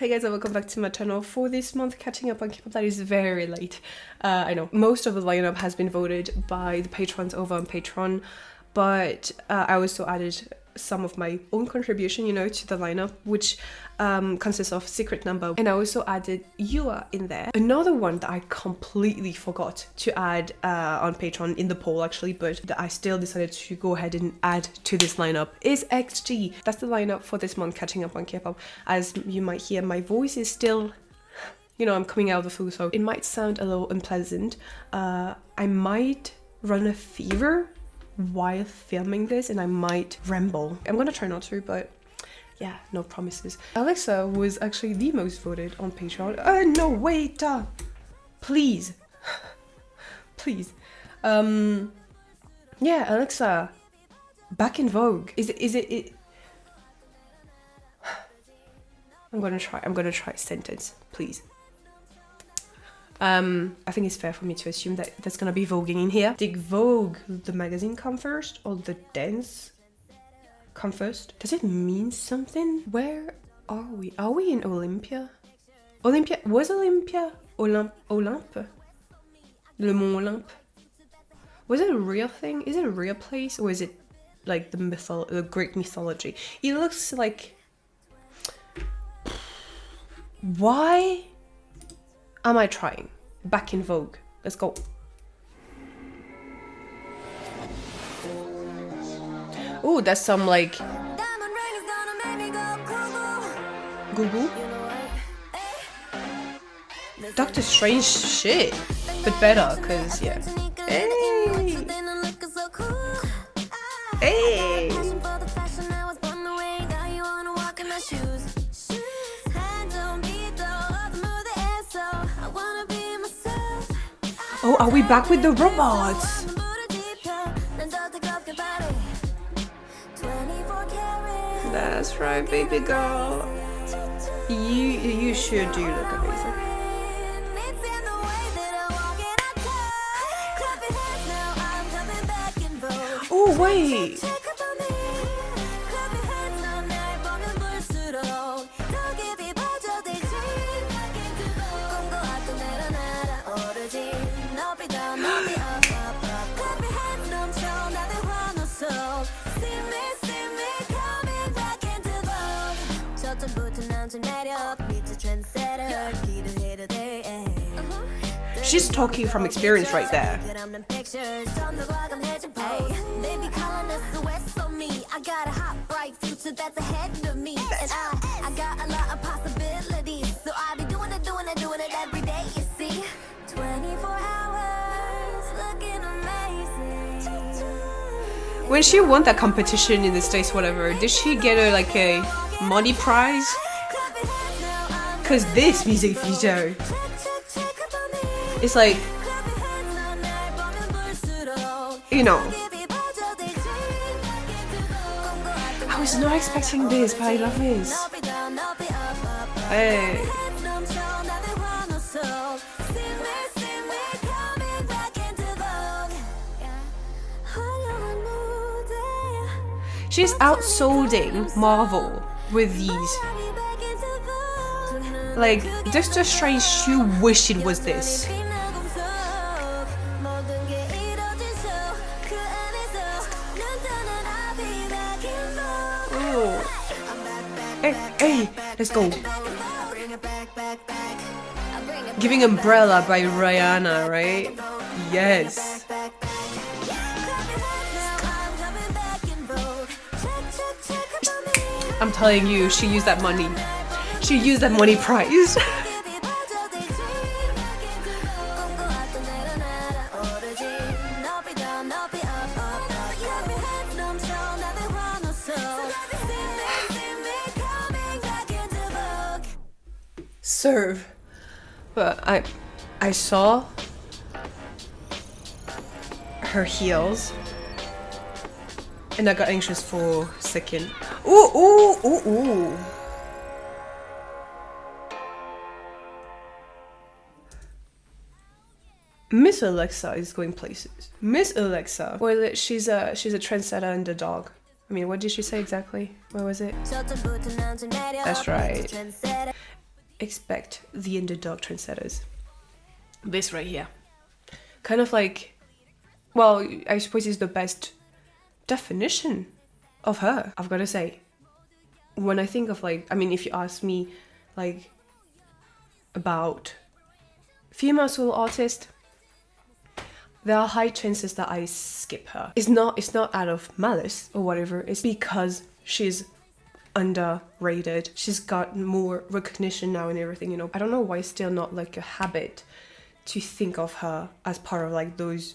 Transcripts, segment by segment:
Hey guys, and welcome back to my channel. For this month catching up on K-pop that is very late. I know most of the lineup has been voted by the patrons over on Patreon, but I also added some of my own contribution, you know, to the lineup, which consists of Secret Number, and I also added Yua in there. Another one that I completely forgot to add on Patreon in the poll actually, but that I still decided to go ahead and add to this lineup is XG. That's the lineup for this month catching up on K-pop. As you might hear, my voice is still, you know, I'm coming out of the flu, so it might sound a little unpleasant. I might run a fever while filming this and I might ramble. I'm gonna try not to, but yeah, no promises. Alexa was actually the most voted on Patreon. No, wait, please. Please. Yeah, Alexa, back in Vogue. Is it? I'm gonna try sentence, please. I think it's fair for me to assume that there's gonna be voguing in here. Did Vogue, the magazine, come first or the dance come first? Does it mean something? Where are we? Are we in Olympia? Was Olympia Olympe? Le Mont Olympe? Was it a real thing? Is it a real place or is it like the Greek mythology? It looks like. Why am I trying? Back in Vogue. Let's go. Oh, that's some like Google Doctor Strange shit, but better, cause yeah. Hey, hey. Oh, are we back with the robots? That's right, baby girl. You sure do look amazing. Oh wait. She's talking from experience right there. When she won that competition in the States, whatever, did she get her like a money prize? Cause this music video, it's like, you know, I was not expecting this, but I love this. Hey. She's outsolding Marvel with these. Like, Doctor Strange, you wish it was this. Oh. Hey, let's go. Giving Umbrella by Rihanna, right? Yes. I'm telling you, she used that money. She used that money prize. Serve. But I saw her heels and I got anxious for a second. Ooh. Miss Alexa is going places. Miss Alexa. Well, she's a trendsetter and a dog. I mean, what did she say exactly? What was it? That's right. expect the underdog trendsetters. This right here. Kind of like, well, I suppose it's the best definition of her, I've got to say. When I think of like, I mean, if you ask me like about female solo artist, there are high chances that I skip her. It's not out of malice or whatever, it's because she's underrated. She's got more recognition now and everything, you know. I don't know why it's still not like a habit to think of her as part of like those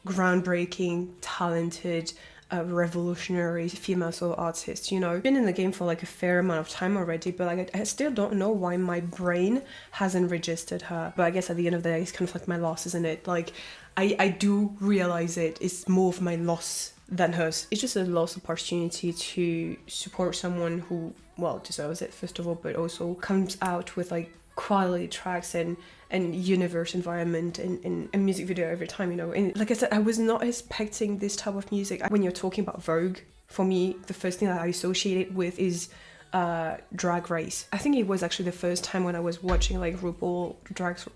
groundbreaking, talented, revolutionary female solo artists, you know. Been in the game for like a fair amount of time already, but like I still don't know why my brain hasn't registered her. But I guess at the end of the day, it's kind of like my loss, isn't it? Like I do realize it's more of my loss than hers. It's just a lost opportunity to support someone who, well, deserves it first of all, but also comes out with like quality tracks and universe environment and music video every time, you know. And like I said, I was not expecting this type of music. When you're talking about Vogue, for me, the first thing that I associate it with is Drag Race. I think it was actually the first time when I was watching like RuPaul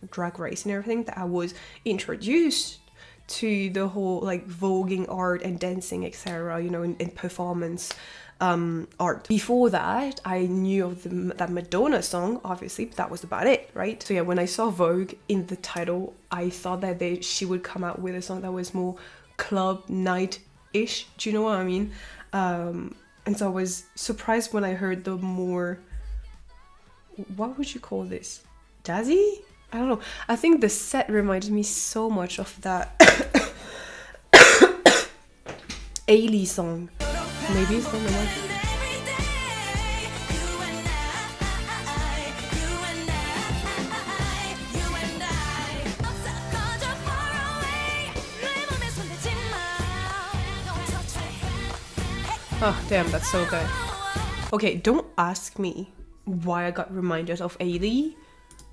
Drag Race and everything that I was introduced to the whole like voguing art and dancing, etc., you know, in performance art. Before that, I knew of that Madonna song, obviously, but that was about it, right? So yeah, when I saw Vogue in the title, I thought that she would come out with a song that was more club night-ish, do you know what I mean? And so I was surprised when I heard the more, what would you call this? Jazzy? I don't know. I think the set reminded me so much of that Ailey song. Maybe it's not the one. Oh, damn, that's so good. Okay, don't ask me why I got reminded of Ailey,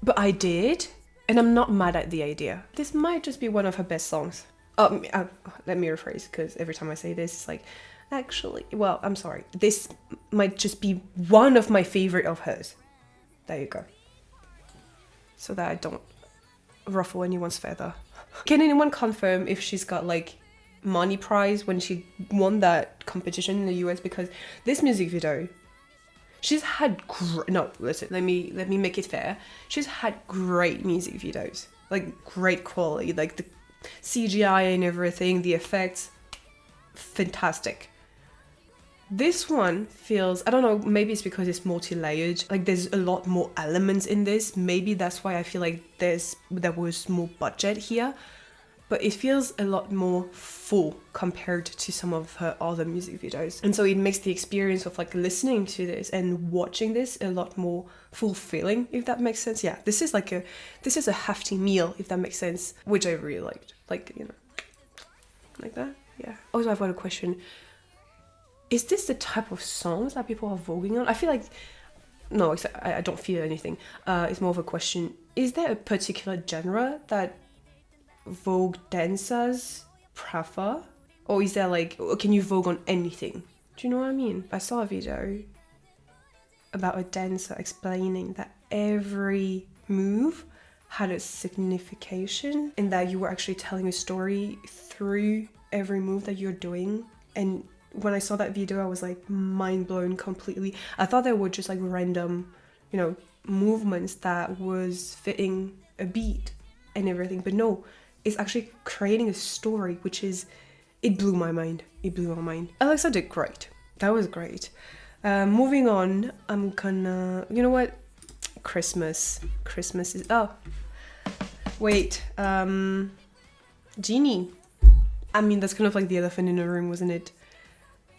but I did, and I'm not mad at the idea. This might just be one of her best songs. Let me rephrase, because every time I say this, it's like, actually, well, I'm sorry. This might just be one of my favorite of hers. There you go. So that I don't ruffle anyone's feather. Can anyone confirm if she's got like money prize when she won that competition in the US? Because this music video, she's had no, listen, let me make it fair. She's had great music videos, like great quality, like the CGI and everything, the effects, fantastic. This one feels, I don't know, maybe it's because it's multi-layered, like there's a lot more elements in this. Maybe that's why I feel like there was more budget here, but it feels a lot more full compared to some of her other music videos. And so it makes the experience of like listening to this and watching this a lot more fulfilling, if that makes sense. Yeah, this is a hefty meal, if that makes sense, which I really liked. Like, you know, like that. Yeah. Also, I've got a question. Is this the type of songs that people are voguing on? I feel like, no, I don't feel anything. It's more of a question. Is there a particular genre that Vogue dancers prefer? Or is there like, can you Vogue on anything? Do you know what I mean? I saw a video about a dancer explaining that every move had a signification and that you were actually telling a story through every move that you're doing. And when I saw that video, I was like mind blown completely. I thought they were just like random, you know, movements that was fitting a beat and everything, but no, it's actually creating a story, which is, it blew my mind. It blew my mind. Alexa did great. That was great. Moving on, I'm gonna, you know what? Christmas is, oh, wait, Jinny. I mean, that's kind of like the elephant in the room, wasn't it?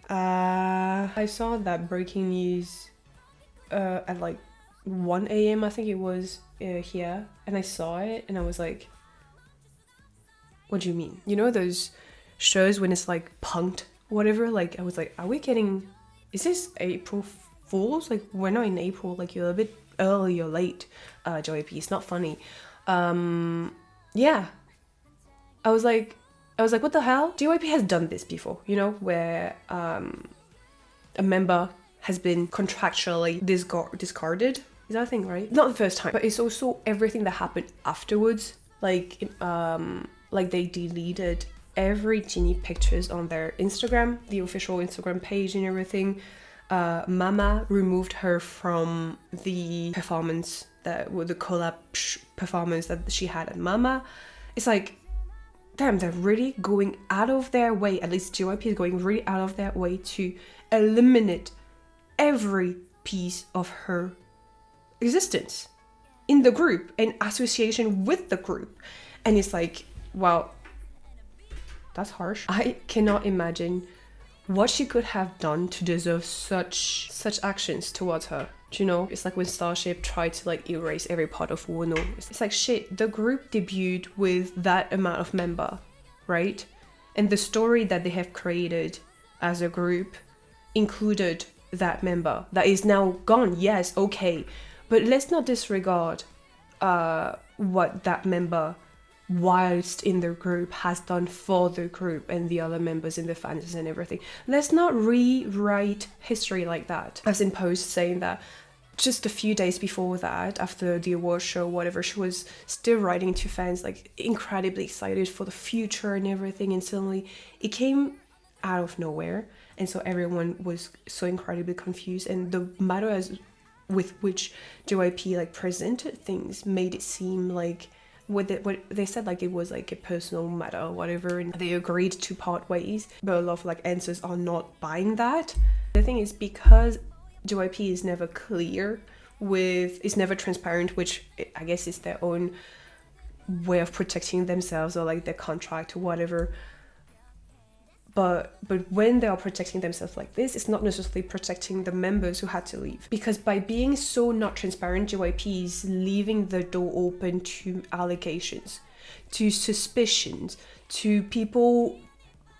I saw that breaking news at like 1 a.m. I think it was here, and I saw it and I was like, what do you mean? You know those shows when it's like punked or whatever? Like, I was like, are we getting, is this April Fools? Like, we're not in April, like you're a bit early or late, JYP, it's not funny. Yeah, I was like, what the hell? JYP has done this before, you know, where a member has been contractually discarded. Is that a thing, right? Not the first time, but it's also everything that happened afterwards. Like they deleted every Jinny pictures on their Instagram, the official Instagram page and everything. Mama removed her from the performance, that with the collab performance that she had at Mama. It's like, damn, they're really going out of their way, at least JYP is going really out of their way to eliminate every piece of her existence in the group and association with the group. And it's like, wow, that's harsh. I cannot imagine what she could have done to deserve such actions towards her. Do you know? It's like when Starship tried to like erase every part of Wono. It's like, shit, the group debuted with that amount of member, right? And the story that they have created as a group included that member that is now gone. Yes, okay, but let's not disregard what that member whilst in the group has done for the group and the other members in the fans and everything. Let's not rewrite history like that. I've seen posts saying that just a few days before that, after the award show, whatever, she was still writing to fans like incredibly excited for the future and everything, and suddenly it came out of nowhere, and so everyone was so incredibly confused. And the matter as with which JYP like presented things made it seem like what they said, like it was like a personal matter or whatever, and they agreed to part ways, but a lot of like answers are not buying that. The thing is, because JYP is never clear is never transparent, which I guess is their own way of protecting themselves or like their contract or whatever. But when they are protecting themselves like this, it's not necessarily protecting the members who had to leave. Because by being so not transparent, JYP is leaving the door open to allegations, to suspicions, to people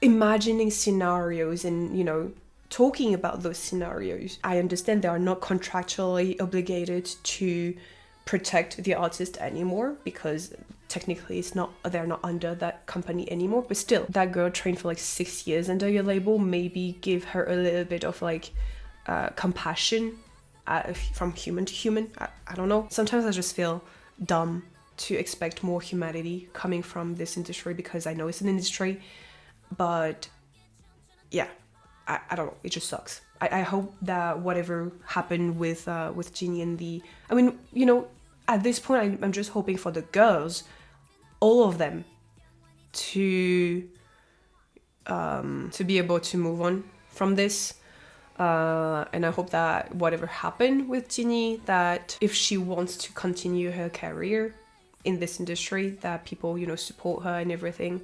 imagining scenarios and, you know, talking about those scenarios. I understand they are not contractually obligated to protect the artist anymore because technically they're not under that company anymore, but still, that girl trained for like 6 years under your label. Maybe give her a little bit of like compassion from human to human. I don't know. Sometimes I just feel dumb to expect more humanity coming from this industry, because I know it's an industry, but yeah, I don't know, it just sucks. I hope that whatever happened with Jinny and I mean, you know, at this point I'm just hoping for the girls, all of them, to be able to move on from this, and I hope that whatever happened with Jinny, that if she wants to continue her career in this industry, that people, you know, support her and everything.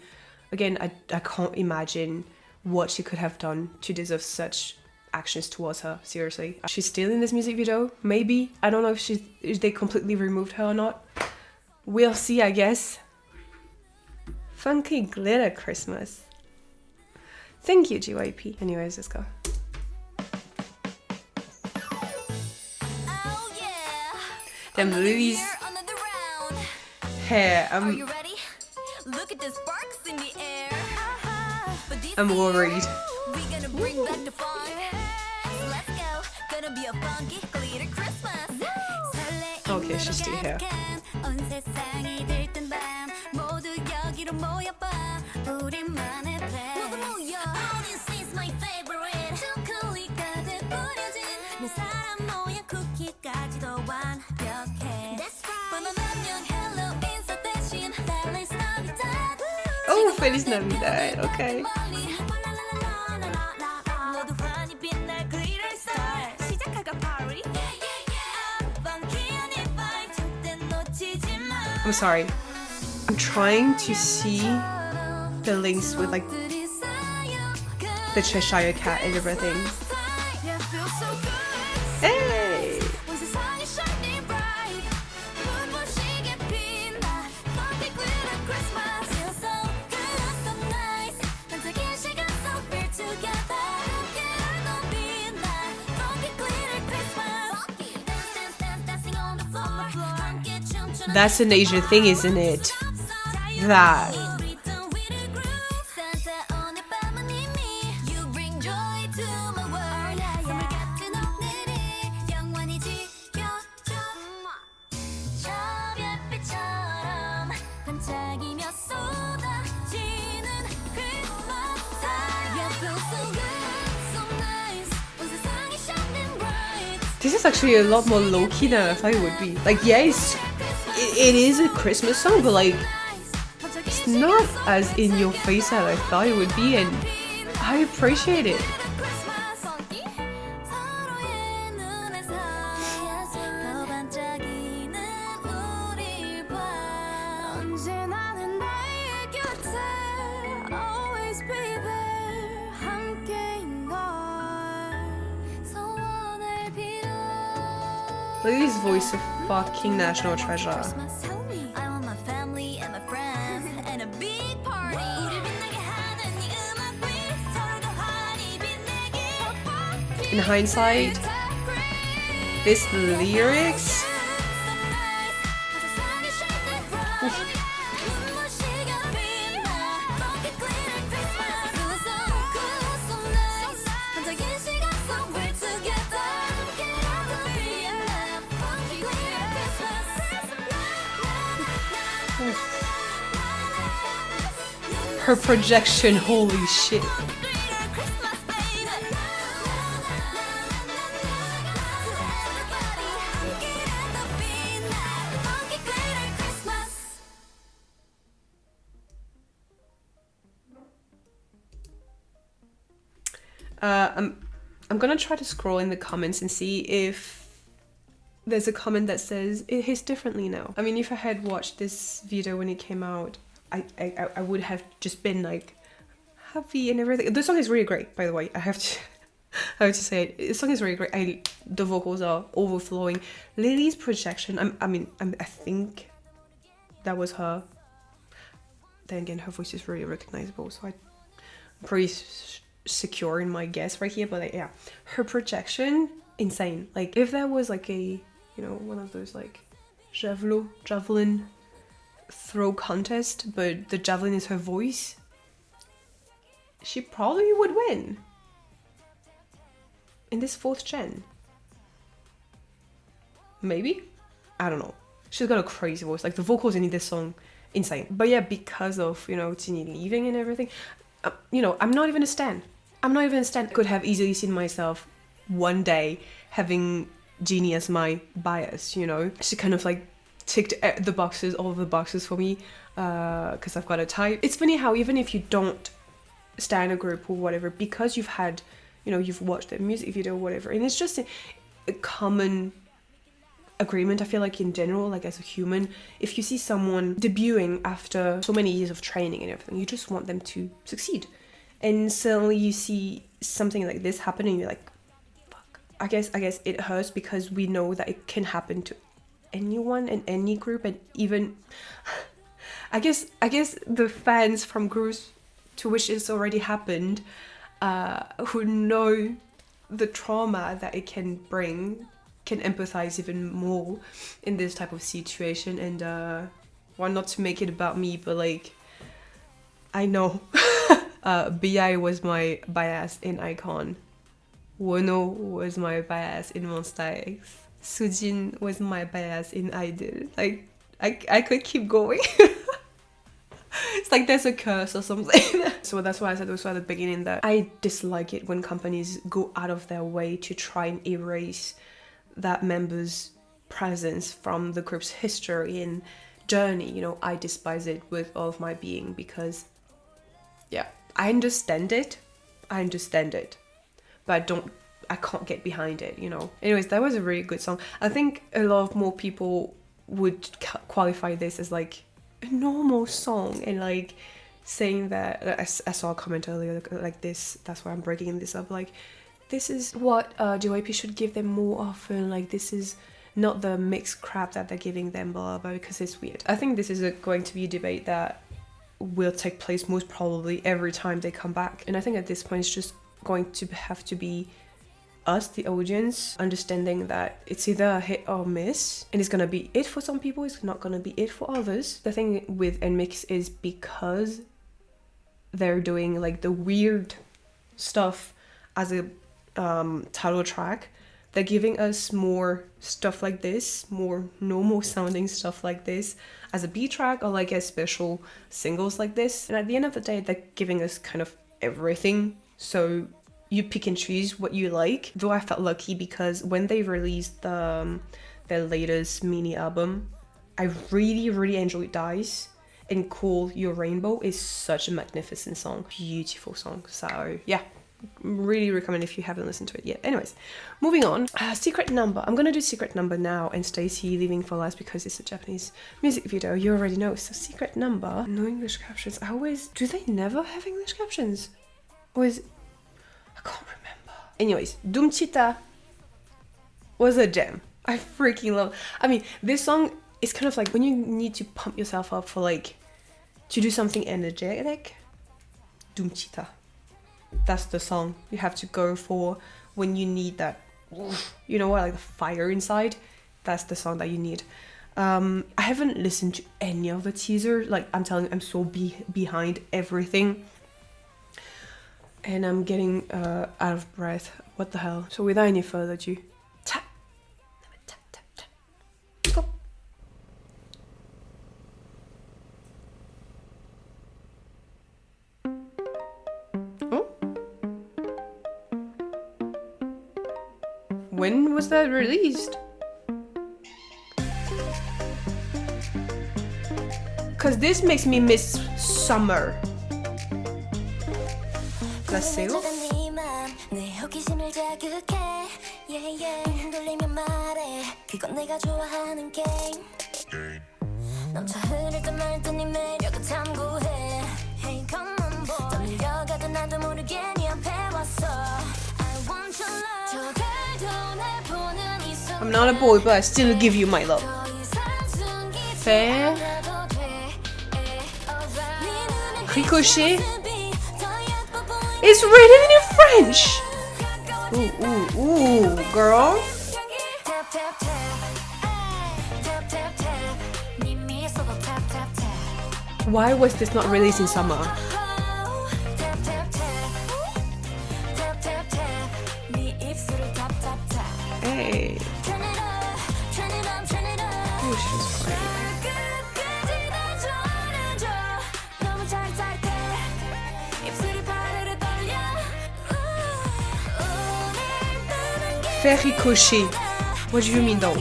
Again, I can't imagine what she could have done to deserve such actions towards her. Seriously, she's still in this music video, maybe. I don't know if they completely removed her or not. We'll see, I guess. Funky glitter Christmas. Thank you, JYP. Anyways, let's go. Oh, yeah. Them Louis hair. Are you ready? Look at the sparks in the air. I'm worried. We gonna bring back the fun. Let's go. Gonna be a funky glitter Christmas. Okay, she's still here. 온 세상이 들뜬 밤 모두 여기로 모여봐. 우리만의 plan. 모두 모여. All this is my favorite. 초콜릿 가득 뿌려진 내 사람 모양 쿠키까지도 완벽해. That's right. 번호명령 hello 인사 대신 Feliz Navidad. Oh, Feliz Navidad. Okay. 모두 환히 빛날 glitter star. 시작할까 party? I'm sorry. I'm trying to see the links with like the Cheshire Cat and everything. Hey! That's an Asian thing, isn't it? That. This is actually a lot more low-key than I thought it would be. Like, yes, it is a Christmas song, but like, it's not as in your face as I thought it would be, and I appreciate it. Look at his voice, a fucking national treasure. I want my family and my friends and a big party. In hindsight, this lyrics. Her projection, holy shit. I'm gonna try to scroll in the comments and see if there's a comment that says it hits differently now. I mean, if I had watched this video when it came out, I would have just been like happy and everything. The song is really great, by the way. I have to say it. The song is really great. The vocals are overflowing. Lily's projection. I think that was her. Then again, her voice is really recognizable, so I'm pretty secure in my guess right here. But like, yeah, her projection, insane. Like if there was like a, one of those like javelin throw contest, but the javelin is her voice, she probably would win in this 4th gen. Maybe? I don't know. She's got a crazy voice. Like the vocals in this song, insane. But yeah, because of, Jinny leaving and everything, I'm not even a stan. Could have easily seen myself one day having Jinny as my bias, She kind of like ticked all of the boxes for me, because I've got a type. It's funny how even if you don't stan a group or whatever, because you've had, you've watched their music video or whatever, and it's just a common agreement, I feel like, in general, like as a human, if you see someone debuting after so many years of training and everything, you just want them to succeed. And suddenly you see something like this happening, and you're like, fuck. I guess it hurts because we know that it can happen to anyone in any group, and even I guess the fans from groups to which it's already happened, who know the trauma that it can bring, can empathize even more in this type of situation. And well, not to make it about me, but like, I know BI was my bias in Icon, Wono was my bias in Monsta X, Sujin was my bias in Idol. Like, I could keep going. It's like there's a curse or something. So that's why I said also at the beginning that I dislike it when companies go out of their way to try and erase that member's presence from the group's history and journey. I despise it with all of my being, because yeah, I understand it, but I can't get behind it, Anyways, that was a really good song. I think a lot of more people would qualify this as like a normal song, and like saying that, I saw a comment earlier like this, that's why I'm breaking this up, like this is what JYP should give them more often, like this is not the mixed crap that they're giving them, blah, blah, because it's weird. I think this is going to be a debate that will take place most probably every time they come back, and I think at this point it's just going to have to be us, the audience, understanding that it's either a hit or miss, and it's gonna be it for some people, it's not gonna be it for others. The thing with Nmixx is because they're doing like the weird stuff as a title track, they're giving us more stuff like this, more normal sounding stuff like this as a B track, or like as special singles like this. And at the end of the day, they're giving us kind of everything. So you pick and choose what you like. Though I felt lucky because when they released their latest mini album, I really enjoyed Dice, and Call Your Rainbow is such a magnificent song, beautiful song. So yeah, really recommend if you haven't listened to it yet. Anyways, moving on. Secret Number. I'm gonna do Secret Number now and Stacey Leaving for Last because it's a Japanese music video. You already know. So Secret Number. No English captions. Do they never have English captions? Or is it? I can't remember. Anyways, Dumchita was a gem. I freaking love. I mean, this song is kind of like when you need to pump yourself up for like to do something energetic. Dumchita. That's the song you have to go for when you need that, you know what, like the fire inside. That's the song that you need. I haven't listened to any of the teaser. Like, I'm telling you, I'm so behind everything. And I'm getting out of breath. What the hell? So without any further ado, tap. Go. When was that released? Cause this makes me miss summer. Placebo? I'm not a boy, but I still give you my love. Fair. Ricochet. It's written in French. Ooh, girl. Why was this not released in summer? Hey. Oh, she's great. Faire ricochet. What do you mean though?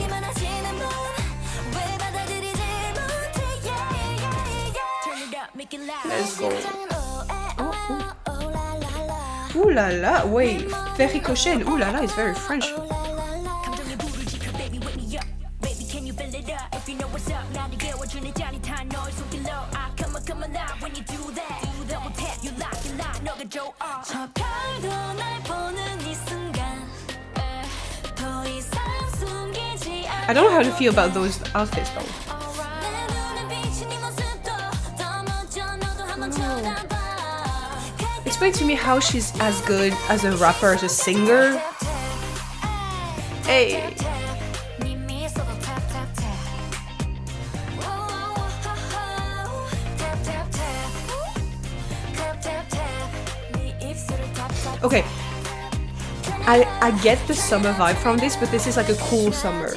Let's go. Ooh la la. Wait, faire ricochet and ooh la la is very French. I don't know how to feel about those outfits though. Oh. Explain to me how she's as good as a rapper as a singer. Hey. Okay. I get the summer vibe from this, but this is like a cool summer.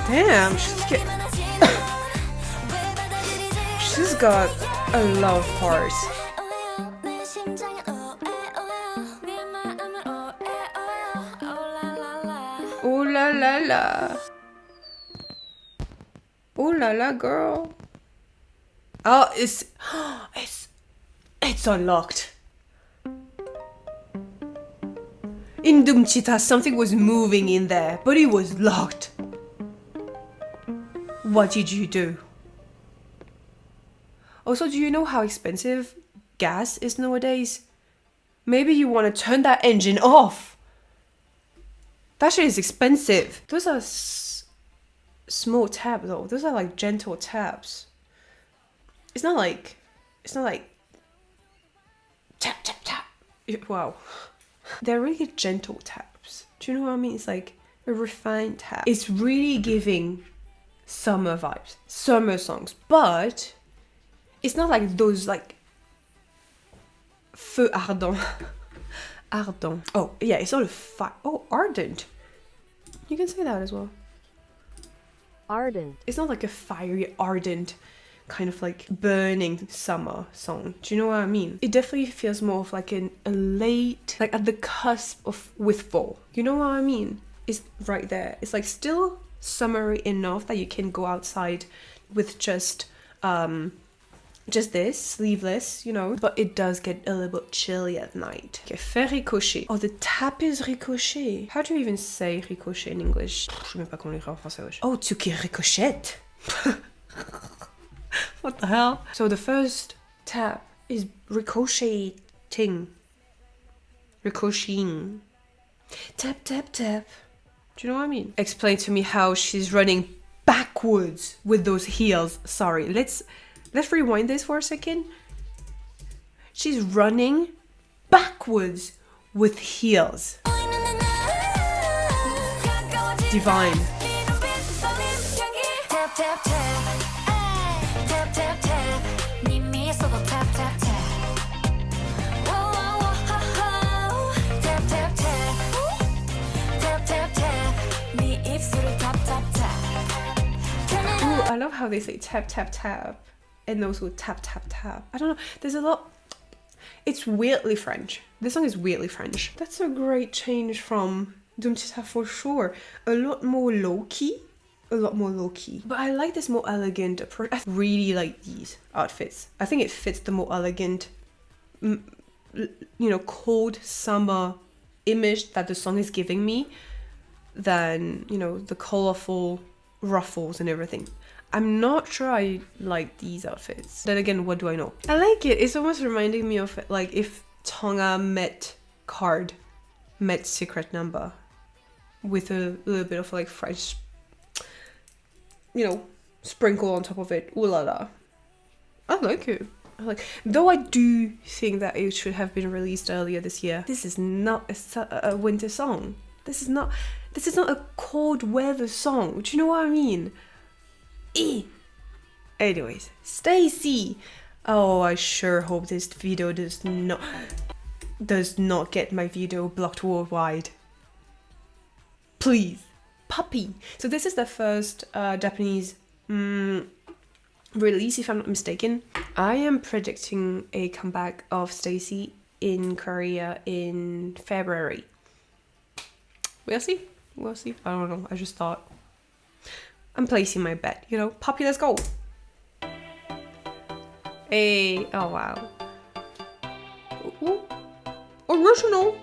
Damn, she's got a lot of parts. Ooh la la la. Ooh la la, girl. Oh, it's unlocked. In Dumchita, something was moving in there, but it was locked. What did you do? Also, do you know how expensive gas is nowadays? Maybe you want to turn that engine off. That shit is expensive. Those are small tabs though. Those are like gentle tabs. It's not like tap tap tap. Wow. They're really gentle taps. Do you know what I mean? It's like a refined tap. It's really giving summer vibes, summer songs, but it's not like those like feu ardent. Ardent. Oh yeah, it's not a fire. Oh, ardent. You can say that as well. Ardent. It's not like a fiery, ardent kind of like burning summer song. Do you know what I mean? It definitely feels more of like a late, like at the cusp of with fall. You know what I mean? It's right there. It's like still summery enough that you can go outside with just this, sleeveless, you know, but it does get a little bit chilly at night. Okay, fait ricocher. Oh, the tap is ricochet. How do you even say ricochet in English? Je sais même pas comment le dire en français. Oh, tu qui ricochette. What the hell? So the first tap is ricocheting. Ricocheting. Tap, tap, tap. Do you know what I mean? Explain to me how she's running backwards with those heels. Sorry, let's rewind this for a second. She's running backwards with heels. Divine. I love how they say tap tap tap and also tap tap tap. I don't know, there's a lot. It's weirdly French. This song is weirdly French. That's a great change from Dum Tita for sure. A lot more low-key. But I like this more elegant approach. I really like these outfits. I think it fits the more elegant, you know, cold summer image that the song is giving me than, you know, the colorful ruffles and everything. I'm not sure I like these outfits. Then again, what do I know? I like it. It's almost reminding me of like if Tonga met Card, met Secret Number with a little bit of like French, you know, sprinkle on top of it. Ooh la la. I like it. Though I do think that it should have been released earlier this year. This is not a winter song. This is not a cold weather song. Do you know what I mean? Anyways, Stayc. Oh, I sure hope this video does not get my video blocked worldwide. Please. Puppy. So this is the first Japanese release, if I'm not mistaken. I am predicting a comeback of Stayc in Korea in February. We'll see. I don't know. I just thought I'm placing my bet, you know. Puppy, let's go. Hey, oh wow. Ooh. Original.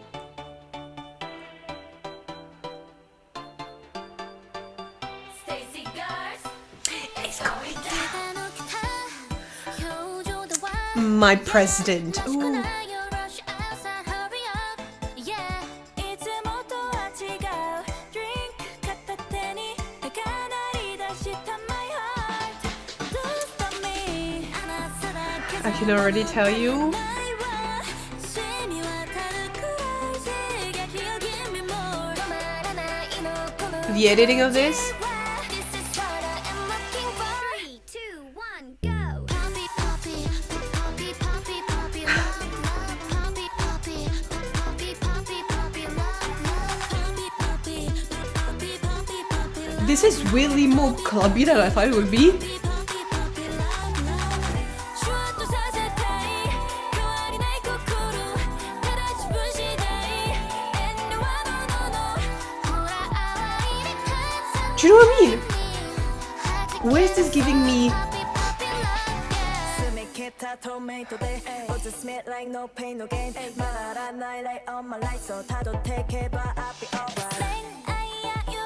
It's going down. My president. Ooh. I can already tell you. The editing of this. This is really more clubby than I thought it would be. Do you know what I mean? Where is this giving me?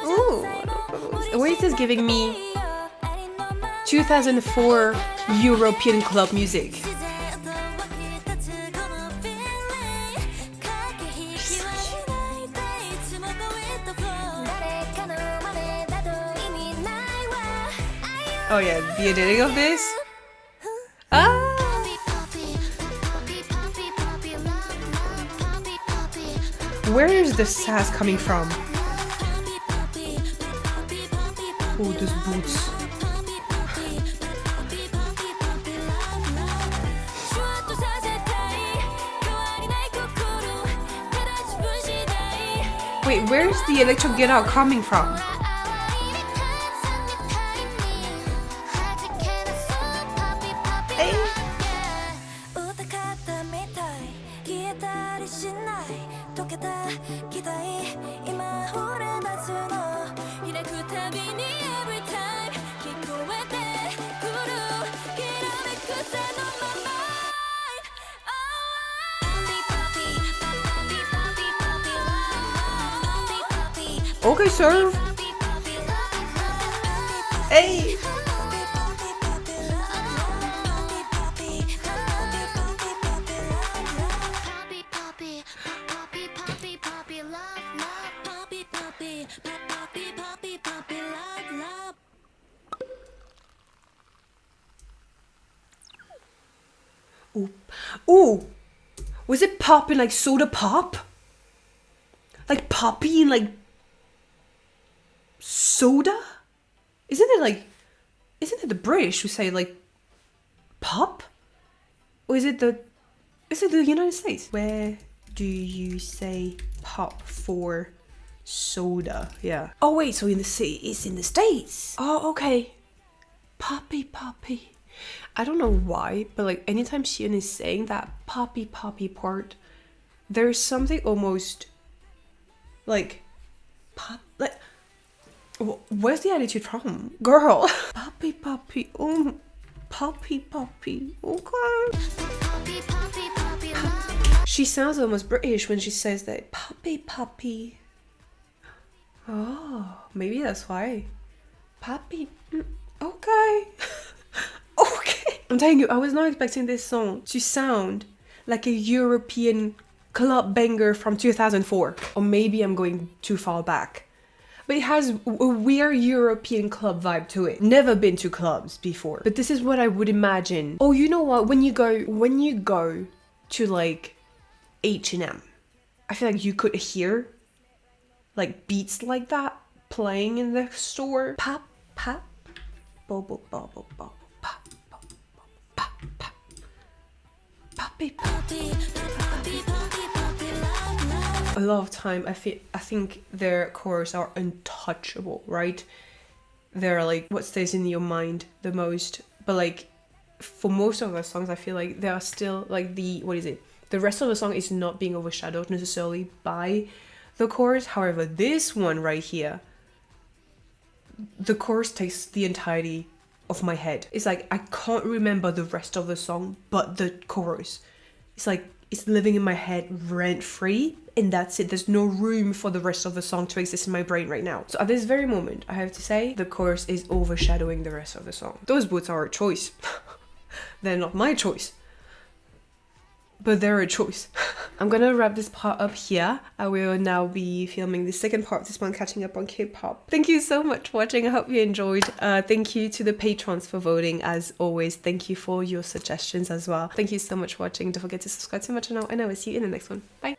Ooh. Where is this giving me 2004 European club music? Oh yeah, the editing of this. Ah! Where is the sass coming from? Oh, those boots. Wait, where's the electric guitar coming from? Okay, sir. Hey. Ooh. Ooh. Was it popping like soda pop? Like poppy and like soda? Isn't it the British who say like pop? Or is it the United States? Where do you say pop for soda? Yeah. Oh wait, so it's in the States. Oh, okay. Poppy. I don't know why, but like anytime Xian is saying that poppy part, there's something almost like pop, like where's the attitude from, girl? Poppy, oh, poppy, okay. She sounds almost British when she says that poppy. Oh, maybe that's why. Poppy, okay. Okay. I'm telling you, I was not expecting this song to sound like a European club banger from 2004. Or maybe I'm going too far back. But it has a weird European club vibe to it. Never been to clubs before. But this is what I would imagine. Oh, you know what? When you go to like H&M, I feel like you could hear like beats like that playing in the store. Pop, bubble, bubble. A lot of time I think their chorus are untouchable, right? They're like what stays in your mind the most. But like for most of the songs I feel like they are still like the rest of the song is not being overshadowed necessarily by the chorus. However, this one right here, the chorus takes the entirety of my head. It's like I can't remember the rest of the song but the chorus. It's like it's living in my head rent-free, and that's it. There's no room for the rest of the song to exist in my brain right now. So at this very moment, I have to say the chorus is overshadowing the rest of the song. Those boots are a choice. They're not my choice, but they're a choice. I'm gonna wrap this part up here. I will now be filming the second part of this one, catching up on K-pop. Thank you so much for watching. I hope you enjoyed. Thank you to the patrons for voting as always. Thank you for your suggestions as well. Thank you so much for watching. Don't forget to subscribe to my channel, and I will see you in the next one. Bye.